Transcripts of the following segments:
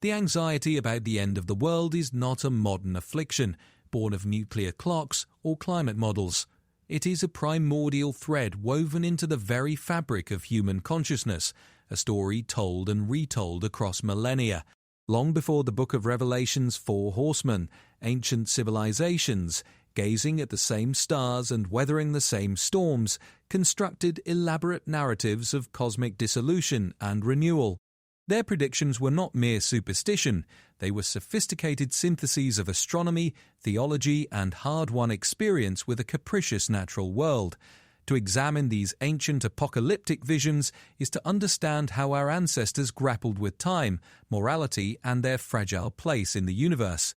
The anxiety about the end of the world is not a modern affliction, born of nuclear clocks or climate models. It is a primordial thread woven into the very fabric of human consciousness, a story told and retold across millennia. Long before the Book of Revelation's four horsemen, ancient civilizations, gazing at the same stars and weathering the same storms, constructed elaborate narratives of cosmic dissolution and renewal. Their predictions were not mere superstition, they were sophisticated syntheses of astronomy, theology, and hard-won experience with a capricious natural world. To examine these ancient apocalyptic visions is to understand how our ancestors grappled with time, morality, and their fragile place in the universe.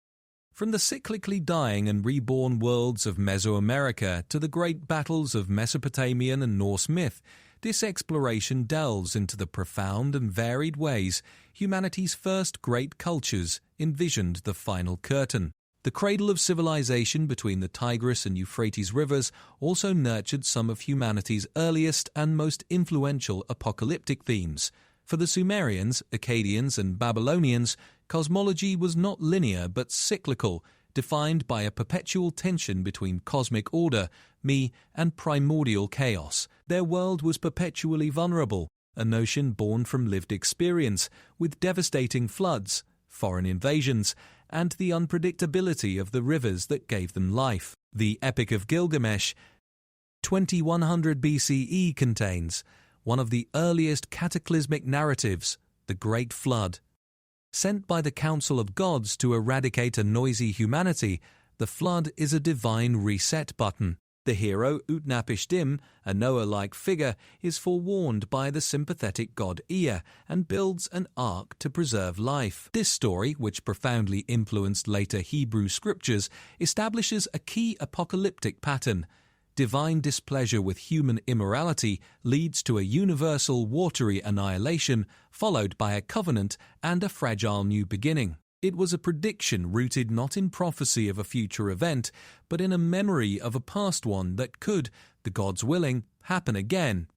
From the cyclically dying and reborn worlds of Mesoamerica to the great battles of Mesopotamian and Norse myth, this exploration delves into the profound and varied ways humanity's first great cultures envisioned the final curtain. The cradle of civilization between the Tigris and Euphrates rivers also nurtured some of humanity's earliest and most influential apocalyptic themes. For the Sumerians, Akkadians, and Babylonians, cosmology was not linear but cyclical, defined by a perpetual tension between cosmic order, me, and primordial chaos. Their world was perpetually vulnerable, a notion born from lived experience, with devastating floods, foreign invasions, and the unpredictability of the rivers that gave them life. The Epic of Gilgamesh, 2100 BCE, contains one of the earliest cataclysmic narratives, the Great Flood. Sent by the Council of Gods to eradicate a noisy humanity, the flood is a divine reset button. The hero, Utnapishtim, a Noah-like figure, is forewarned by the sympathetic god Ea and builds an ark to preserve life. This story, which profoundly influenced later Hebrew scriptures, establishes a key apocalyptic pattern. Divine displeasure with human immorality leads to a universal watery annihilation, followed by a covenant and a fragile new beginning. It was a prediction rooted not in prophecy of a future event, but in a memory of a past one that could, the gods willing, happen again.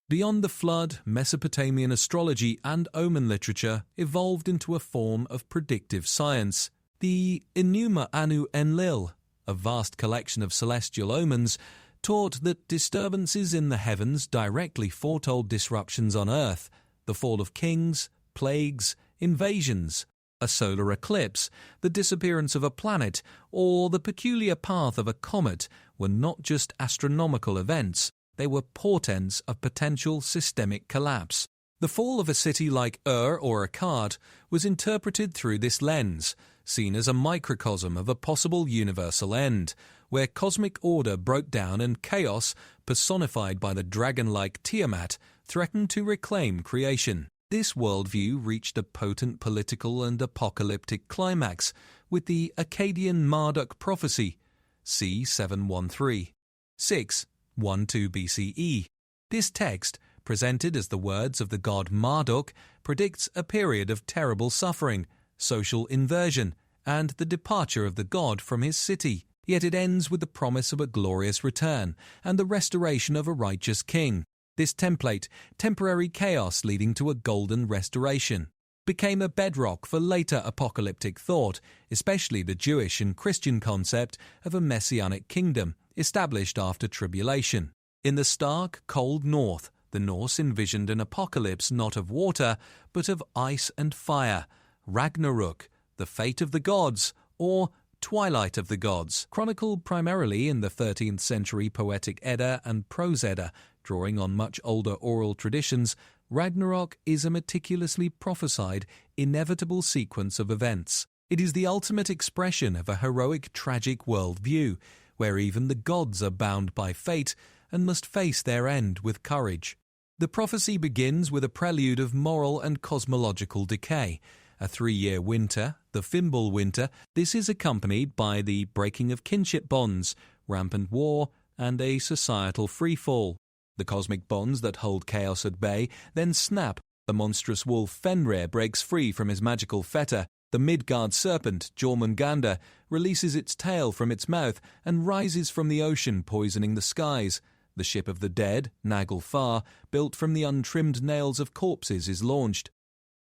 Beyond the flood, Mesopotamian astrology and omen literature evolved into a form of predictive science. The Enuma Anu Enlil, a vast collection of celestial omens, taught that disturbances in the heavens directly foretold disruptions on Earth, the fall of kings, plagues, invasions, a solar eclipse, the disappearance of a planet, or the peculiar path of a comet were not just astronomical events, they were portents of potential systemic collapse. The fall of a city like Ur or Akkad was interpreted through this lens, seen as a microcosm of a possible universal end, where cosmic order broke down and chaos, personified by the dragon-like Tiamat, threatened to reclaim creation. This worldview reached a potent political and apocalyptic climax with the Akkadian Marduk prophecy, c. 713, 612 BCE. This text, presented as the words of the god Marduk, predicts a period of terrible suffering, social inversion, and the departure of the god from his city. Yet it ends with the promise of a glorious return and the restoration of a righteous king. This template, temporary chaos leading to a golden restoration, became a bedrock for later apocalyptic thought, especially the Jewish and Christian concept of a messianic kingdom established after tribulation. In the stark, cold north, the Norse envisioned an apocalypse not of water, but of ice and fire, Ragnarök, the fate of the gods, or Twilight of the Gods, chronicled primarily in the 13th century Poetic Edda and Prose Edda. Drawing on much older oral traditions, Ragnarök is a meticulously prophesied, inevitable sequence of events. It is the ultimate expression of a heroic, tragic worldview, where even the gods are bound by fate and must face their end with courage. The prophecy begins with a prelude of moral and cosmological decay. A 3-year winter, the Fimbul winter, this is accompanied by the breaking of kinship bonds, rampant war, and a societal freefall. The cosmic bonds that hold chaos at bay then snap. The monstrous wolf Fenrir breaks free from his magical fetter. The Midgard serpent, Jormungandr, releases its tail from its mouth and rises from the ocean, poisoning the skies. The ship of the dead, Naglfar, built from the untrimmed nails of corpses, is launched.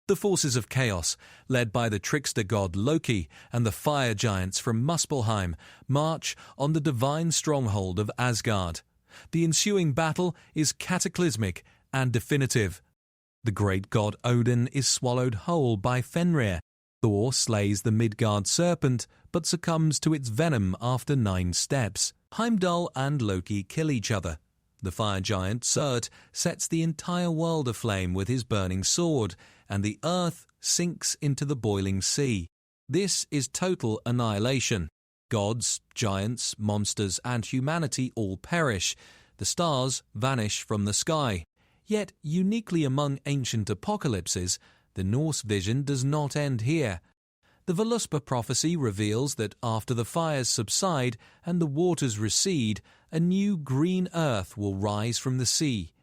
The forces of chaos, led by the trickster god Loki and the fire giants from Muspelheim, march on the divine stronghold of Asgard. The ensuing battle is cataclysmic and definitive. The great god Odin is swallowed whole by Fenrir. Thor slays the Midgard serpent, but succumbs to its venom after 9 steps. Heimdall and Loki kill each other. The fire giant Surt sets the entire world aflame with his burning sword, and the earth sinks into the boiling sea. This is total annihilation. Gods, giants, monsters, and humanity all perish. The stars vanish from the sky. Yet, uniquely among ancient apocalypses, the Norse vision does not end here. The Völuspá prophecy reveals that after the fires subside and the waters recede, a new green earth will rise from the sea.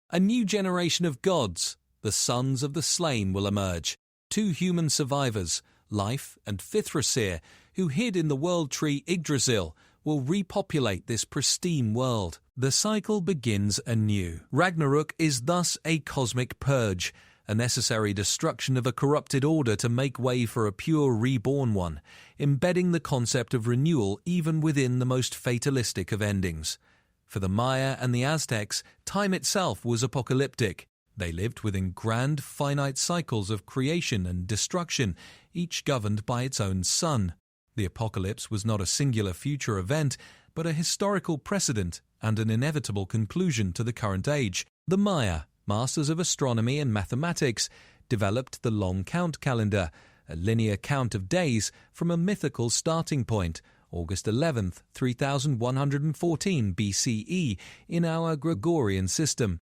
A new generation of gods, the sons of the slain, will emerge. 2 human survivors, Leif and Fithrasir, who hid in the world tree Yggdrasil, will repopulate this pristine world. The cycle begins anew. Ragnarok is thus a cosmic purge, a necessary destruction of a corrupted order to make way for a pure reborn one, embedding the concept of renewal even within the most fatalistic of endings. For the Maya and the Aztecs, time itself was apocalyptic. They lived within grand, finite cycles of creation and destruction, each governed by its own sun. The apocalypse was not a singular future event, but a historical precedent and an inevitable conclusion to the current age. The Maya, masters of astronomy and mathematics, developed the long count calendar, a linear count of days from a mythical starting point, August 11th, 3114 BCE, in our Gregorian system.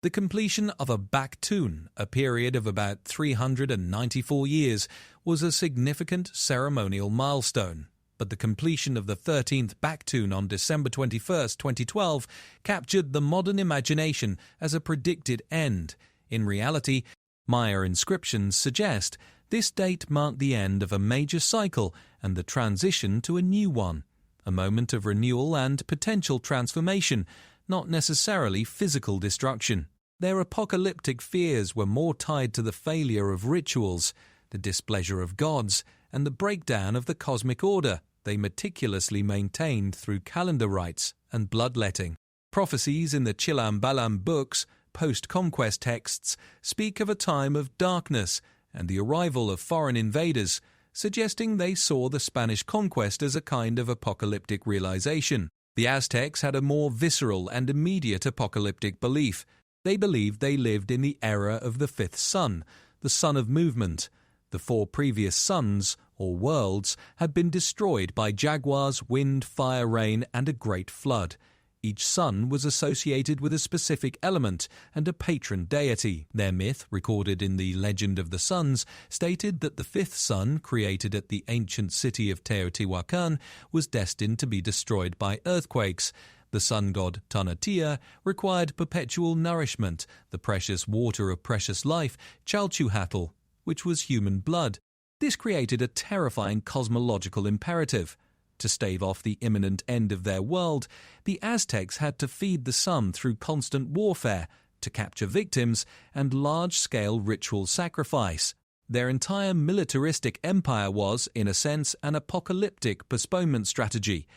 The completion of a Baktun, a period of about 394 years, was a significant ceremonial milestone. But the completion of the 13th Baktun on December 21st, 2012, captured the modern imagination as a predicted end. In reality, Maya inscriptions suggest this date marked the end of a major cycle and the transition to a new one, a moment of renewal and potential transformation, not necessarily physical destruction. Their apocalyptic fears were more tied to the failure of rituals, the displeasure of gods, and the breakdown of the cosmic order they meticulously maintained through calendar rites and bloodletting. Prophecies in the Chilam Balam books, post-conquest texts, speak of a time of darkness and the arrival of foreign invaders, suggesting they saw the Spanish conquest as a kind of apocalyptic realization. The Aztecs had a more visceral and immediate apocalyptic belief. They believed they lived in the era of the 5th sun, the sun of movement. The 4 previous suns, or worlds, had been destroyed by jaguars, wind, fire, rain, and a great flood. Each sun was associated with a specific element and a patron deity. Their myth, recorded in the Legend of the Suns, stated that the 5th sun, created at the ancient city of Teotihuacan, was destined to be destroyed by earthquakes. The sun god Tanatia required perpetual nourishment, the precious water of precious life, Chalchuhatl, which was human blood. This created a terrifying cosmological imperative. To stave off the imminent end of their world, the Aztecs had to feed the sun through constant warfare, to capture victims, and large-scale ritual sacrifice. Their entire militaristic empire was, in a sense, an apocalyptic postponement strategy.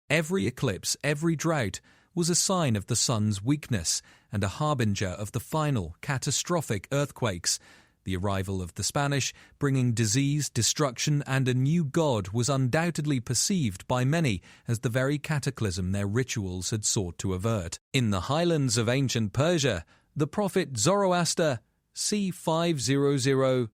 Every eclipse, every drought, was a sign of the sun's weakness and a harbinger of the final, catastrophic earthquakes. The arrival of the Spanish, bringing disease, destruction, and a new god, was undoubtedly perceived by many as the very cataclysm their rituals had sought to avert. In the highlands of ancient Persia, the prophet Zoroaster, c. 500–1000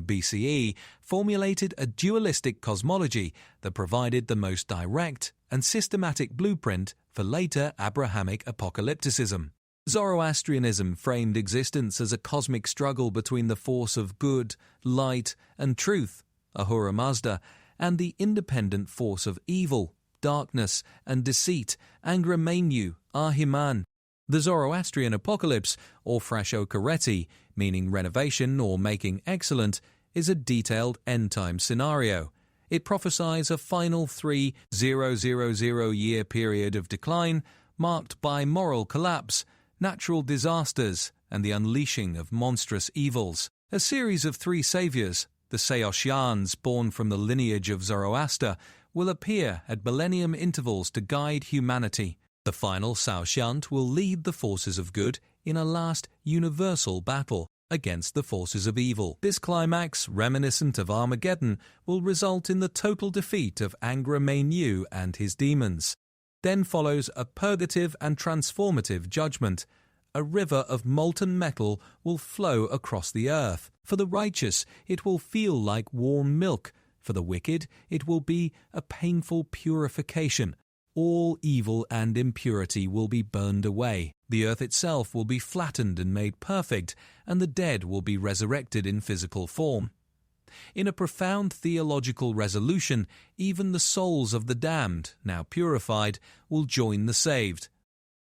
BCE, formulated a dualistic cosmology that provided the most direct and systematic blueprint for later Abrahamic apocalypticism. Zoroastrianism framed existence as a cosmic struggle between the force of good, light, and truth, Ahura Mazda, and the independent force of evil, darkness, and deceit, Angra Mainyu, Ahriman. The Zoroastrian apocalypse, or Frashokareti, meaning renovation or making excellent, is a detailed end-time scenario. It prophesies a final 3,000-year period of decline, marked by moral collapse, natural disasters, and the unleashing of monstrous evils. A series of 3 saviors, the Seoshyans born from the lineage of Zoroaster, will appear at millennium intervals to guide humanity. The final Saoshyant will lead the forces of good in a last universal battle against the forces of evil. This climax, reminiscent of Armageddon, will result in the total defeat of Angra Mainyu and his demons. Then follows a purgative and transformative judgment. A river of molten metal will flow across the earth. For the righteous, it will feel like warm milk. For the wicked, it will be a painful purification. All evil and impurity will be burned away. The earth itself will be flattened and made perfect, and the dead will be resurrected in physical form. In a profound theological resolution, even the souls of the damned, now purified, will join the saved.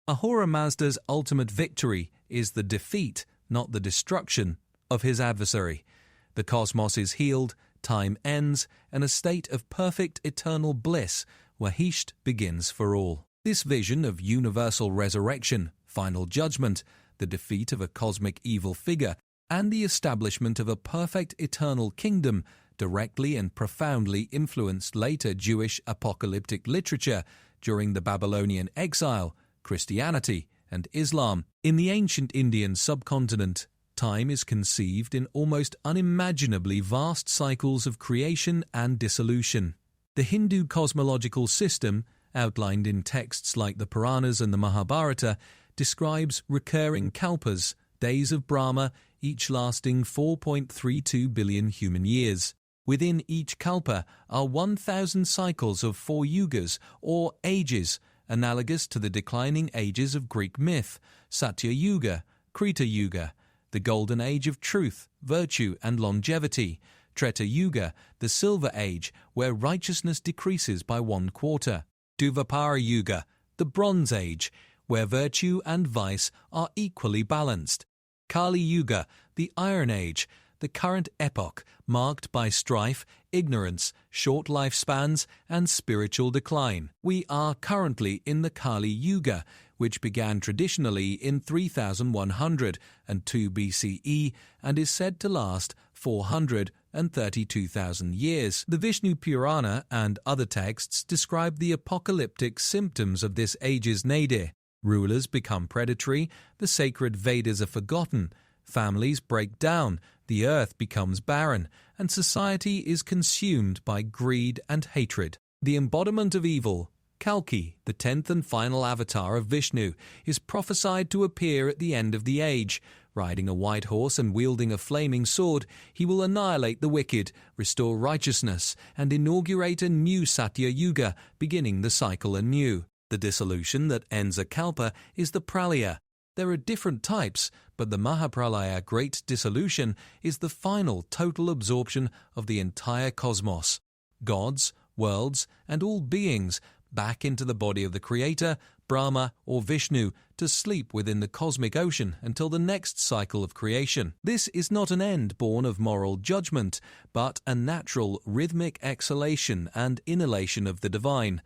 Ahura Mazda's ultimate victory is the defeat, not the destruction, of his adversary. The cosmos is healed, time ends, and a state of perfect eternal bliss, Wahisht begins for all. This vision of universal resurrection, final judgment, the defeat of a cosmic evil figure, and the establishment of a perfect eternal kingdom directly and profoundly influenced later Jewish apocalyptic literature during the Babylonian exile, Christianity, and Islam. In the ancient Indian subcontinent, time is conceived in almost unimaginably vast cycles of creation and dissolution. The Hindu cosmological system, outlined in texts like the Puranas and the Mahabharata, describes recurring kalpas, days of Brahma, each lasting 4.32 billion human years. Within each kalpa are 1,000 cycles of 4 yugas, or ages, analogous to the declining ages of Greek myth, Satya Yuga, Krita Yuga, the golden age of truth, virtue and longevity, Treta Yuga, the silver age, where righteousness decreases by 1/4, Dvapara Yuga, the bronze age, where virtue and vice are equally balanced, Kali Yuga, the iron age, the current epoch marked by strife, ignorance, short lifespans, and spiritual decline. We are currently in the Kali Yuga, which began traditionally in 3102 BCE and is said to last 432,000 years. The Vishnu Purana and other texts describe the apocalyptic symptoms of this age's nadir. Rulers become predatory, the sacred Vedas are forgotten, families break down, the earth becomes barren, and society is consumed by greed and hatred. The embodiment of evil, Kalki, the 10th and final avatar of Vishnu, is prophesied to appear at the end of the age. Riding a white horse and wielding a flaming sword, he will annihilate the wicked, restore righteousness, and inaugurate a new Satya Yuga, beginning the cycle anew. The dissolution that ends a kalpa is the pralaya. There are different types, but the Mahapralaya Great Dissolution is the final total absorption of the entire cosmos. Gods, worlds, and all beings back into the body of the Creator, Brahma or Vishnu, to sleep within the cosmic ocean until the next cycle of creation. This is not an end born of moral judgment, but a natural rhythmic exhalation and inhalation of the divine.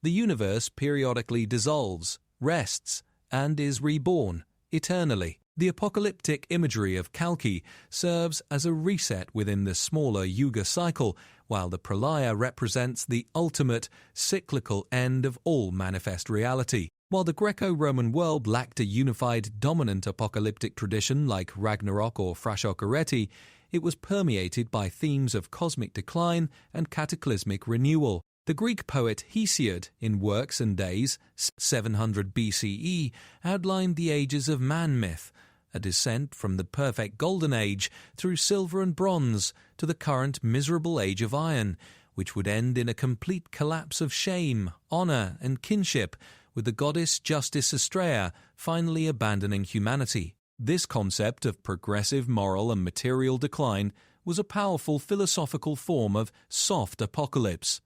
The universe periodically dissolves, rests, and is reborn eternally. The apocalyptic imagery of Kalki serves as a reset within the smaller Yuga cycle, while the Pralaya represents the ultimate cyclical end of all manifest reality. While the Greco-Roman world lacked a unified dominant apocalyptic tradition like Ragnarok or Frashokereti, it was permeated by themes of cosmic decline and cataclysmic renewal. The Greek poet Hesiod, in Works and Days, 700 BCE, outlined the ages of man-myth, a descent from the perfect golden age through silver and bronze to the current miserable age of iron, which would end in a complete collapse of shame, honor, and kinship, with the goddess Justice Astrea finally abandoning humanity. This concept of progressive moral and material decline was a powerful philosophical form of soft apocalypse.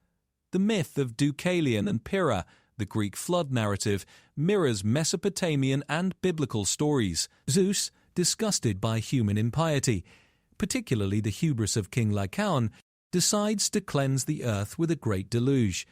The myth of Deucalion and Pyrrha, the Greek flood narrative, mirrors Mesopotamian and biblical stories. Zeus, disgusted by human impiety, particularly the hubris of King Lycaon, decides to cleanse the earth with a great deluge.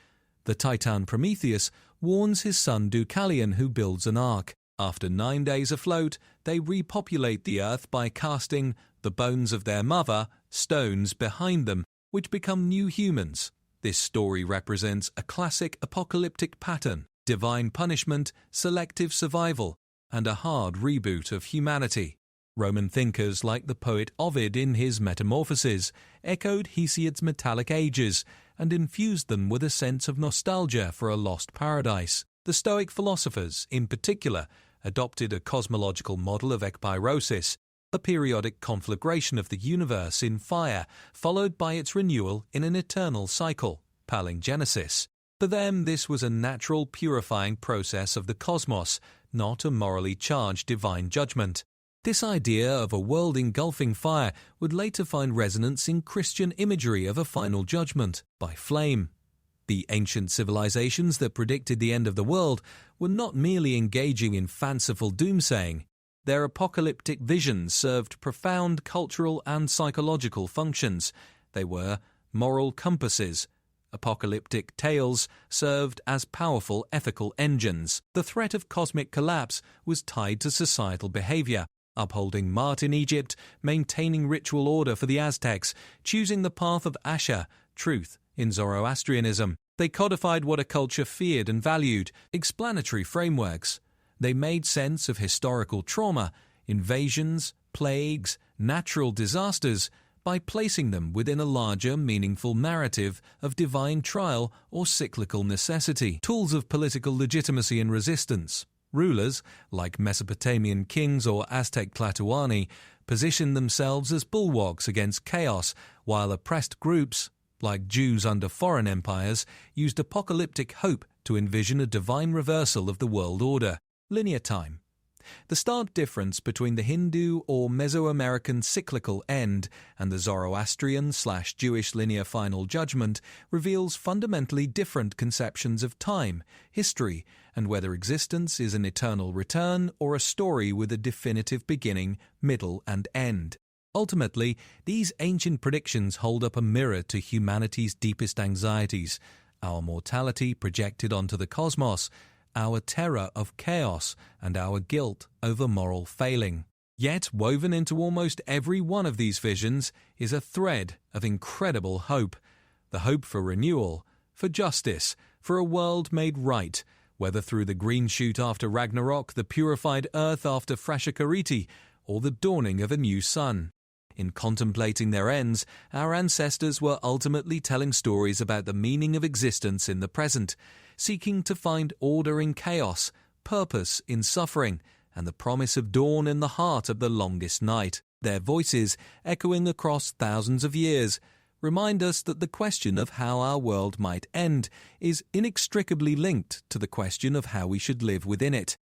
The Titan Prometheus warns his son Deucalion, who builds an ark. After 9 days afloat, they repopulate the earth by casting the bones of their mother, stones, behind them, which become new humans. This story represents a classic apocalyptic pattern: divine punishment, selective survival, and a hard reboot of humanity. Roman thinkers like the poet Ovid in his Metamorphoses echoed Hesiod's metallic ages and infused them with a sense of nostalgia for a lost paradise. The Stoic philosophers, in particular, adopted a cosmological model of ekpyrosis, a periodic conflagration of the universe in fire, followed by its renewal in an eternal cycle, palingenesis. For them, this was a natural purifying process of the cosmos, not a morally charged divine judgment. This idea of a world engulfing fire would later find resonance in Christian imagery of a final judgment by flame. The ancient civilizations that predicted the end of the world were not merely engaging in fanciful doomsaying. Their apocalyptic visions served profound cultural and psychological functions. They were moral compasses. Apocalyptic tales served as powerful ethical engines. The threat of cosmic collapse was tied to societal behavior, upholding Maat in Egypt, maintaining ritual order for the Aztecs, choosing the path of Asher, truth, in Zoroastrianism. They codified what a culture feared and valued, explanatory frameworks. They made sense of historical trauma, invasions, plagues, natural disasters, by placing them within a larger, meaningful narrative of divine trial or cyclical necessity. Tools of political legitimacy and resistance. Rulers, like Mesopotamian kings or Aztec Tlatoani, positioned themselves as bulwarks against chaos, while oppressed groups, like Jews under foreign empires, used apocalyptic hope to envision a divine reversal of the world order. Linear time. The stark difference between the Hindu or Mesoamerican cyclical end and the Zoroastrian/Jewish linear final judgment reveals fundamentally different conceptions of time, history, and whether existence is an eternal return or a story with a definitive beginning, middle, and end. Ultimately, these ancient predictions hold up a mirror to humanity's deepest anxieties: our mortality projected onto the cosmos, our terror of chaos, and our guilt over moral failing. Yet, woven into almost every one of these visions is a thread of incredible hope. The hope for renewal, for justice, for a world made right, whether through the green shoot after Ragnarok, the purified earth after Frashakariti, or the dawning of a new sun. In contemplating their ends, our ancestors were ultimately telling stories about the meaning of existence in the present, seeking to find order in chaos, purpose in suffering, and the promise of dawn in the heart of the longest night. Their voices, echoing across thousands of years, remind us that the question of how our world might end is inextricably linked to the question of how we should live within it.